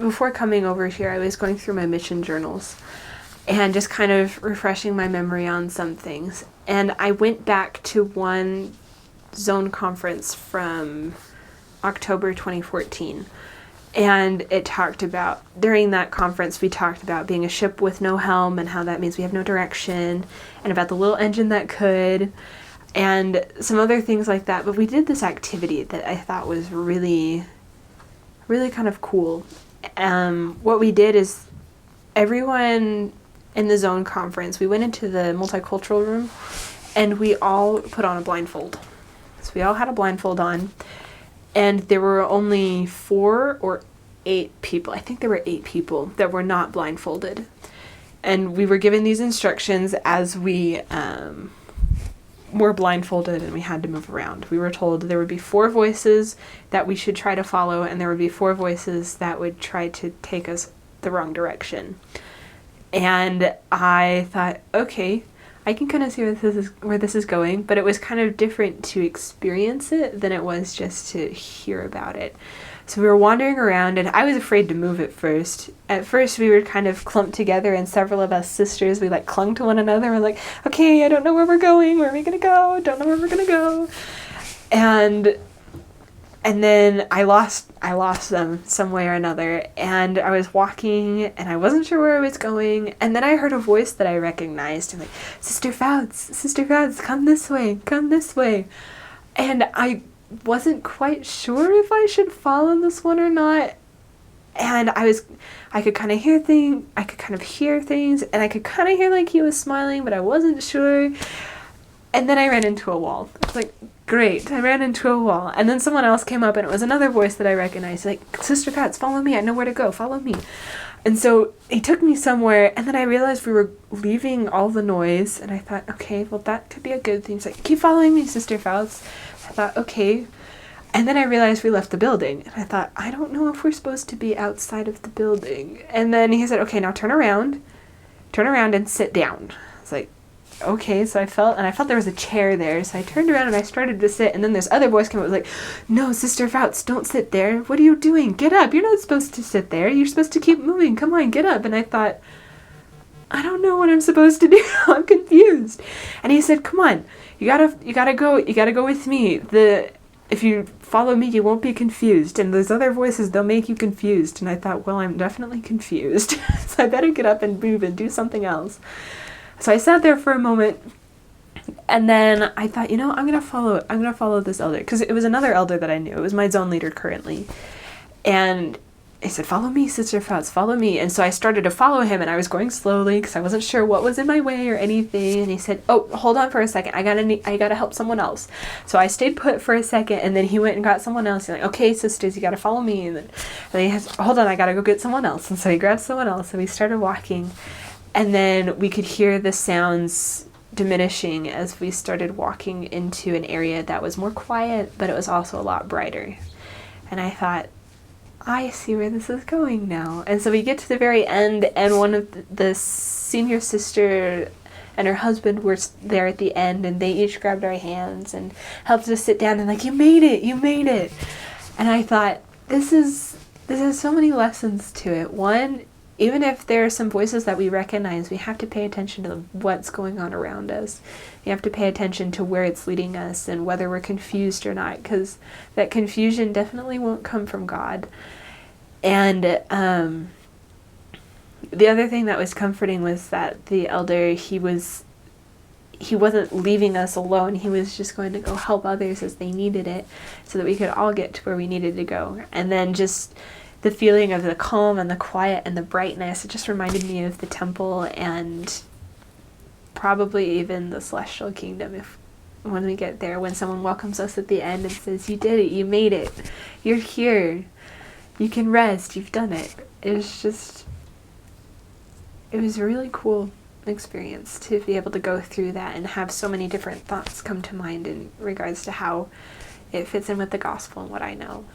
before coming over here, I was going through my mission journals and just kind of refreshing my memory on some things. And I went back to one zone conference from October 2014. And it talked about, during that conference, we talked about being a ship with no helm and how that means we have no direction, and about the little engine that could, and some other things like that. But we did this activity that I thought was really, really kind of cool. What we did is everyone in the zone conference, we went into the multicultural room and we all put on a blindfold. So we all had a blindfold on, and there were only 4 or 8 people. I think there were 8 people that were not blindfolded. And we were given these instructions as we were blindfolded and we had to move around. We were told there would be 4 voices that we should try to follow, and there would be 4 voices that would try to take us the wrong direction. And I thought, okay, I can kind of see where this is going, but it was kind of different to experience it than it was just to hear about it. So we were wandering around, and I was afraid to move at first. At first, we were kind of clumped together, and several of us sisters, we like clung to one another. We're like, okay, I don't know where we're going. Where are we going to go? Don't know where we're going to go. And then I lost them some way or another, and I was walking, and I wasn't sure where I was going, and then I heard a voice that I recognized, and like, Sister Fouts, come this way. And I wasn't quite sure if I should follow this one or not, and I could kind of hear things, and I could kind of hear like he was smiling, but I wasn't sure. And then I ran into a wall. It's like, great, I ran into a wall. And then someone else came up, and it was another voice that I recognized. Like, Sister Fouts, follow me. I know where to go. Follow me. And so he took me somewhere, and then I realized we were leaving all the noise. And I thought, okay, well, that could be a good thing. He's like, keep following me, Sister Fouts. I thought, okay. And then I realized we left the building. And I thought, I don't know if we're supposed to be outside of the building. And then he said, okay, now turn around and sit down. It's like, okay, so I felt there was a chair there, so I turned around and I started to sit, and then this other voice came up, was like, no, Sister Fouts, don't sit there. What are you doing? Get up. You're not supposed to sit there. You're supposed to keep moving. Come on, get up. And I thought, I don't know what I'm supposed to do. I'm confused. And he said, come on, you gotta go with me. If you follow me, you won't be confused. And those other voices, they'll make you confused. And I thought, well, I'm definitely confused. So I better get up and move and do something else. So I sat there for a moment, and then I thought, I'm gonna follow this elder, because it was another elder that I knew. It was my zone leader currently, and he said, "Follow me, Sister Fouts, follow me." And so I started to follow him, and I was going slowly because I wasn't sure what was in my way or anything. And he said, "Oh, hold on for a second. I gotta help someone else." So I stayed put for a second, and then he went and got someone else. He's like, "Okay, sisters, you gotta follow me." And then he said, "Hold on, I gotta go get someone else." And so he grabbed someone else, and we started walking. And then we could hear the sounds diminishing as we started walking into an area that was more quiet, but it was also a lot brighter. And I thought, I see where this is going now. And so we get to the very end, and one of the senior sister and her husband were there at the end, and they each grabbed our hands and helped us sit down, and like, you made it. And I thought, this is so many lessons to it. One, even if there are some voices that we recognize, we have to pay attention to what's going on around us. You have to pay attention to where it's leading us and whether we're confused or not, because that confusion definitely won't come from God. And the other thing that was comforting was that the elder, he wasn't leaving us alone. He was just going to go help others as they needed it, so that we could all get to where we needed to go. And then just the feeling of the calm and the quiet and the brightness, it just reminded me of the temple and probably even the celestial kingdom. When we get there, when someone welcomes us at the end and says, "You did it, you made it, you're here, you can rest, you've done it." It was a really cool experience to be able to go through that and have so many different thoughts come to mind in regards to how it fits in with the gospel and what I know.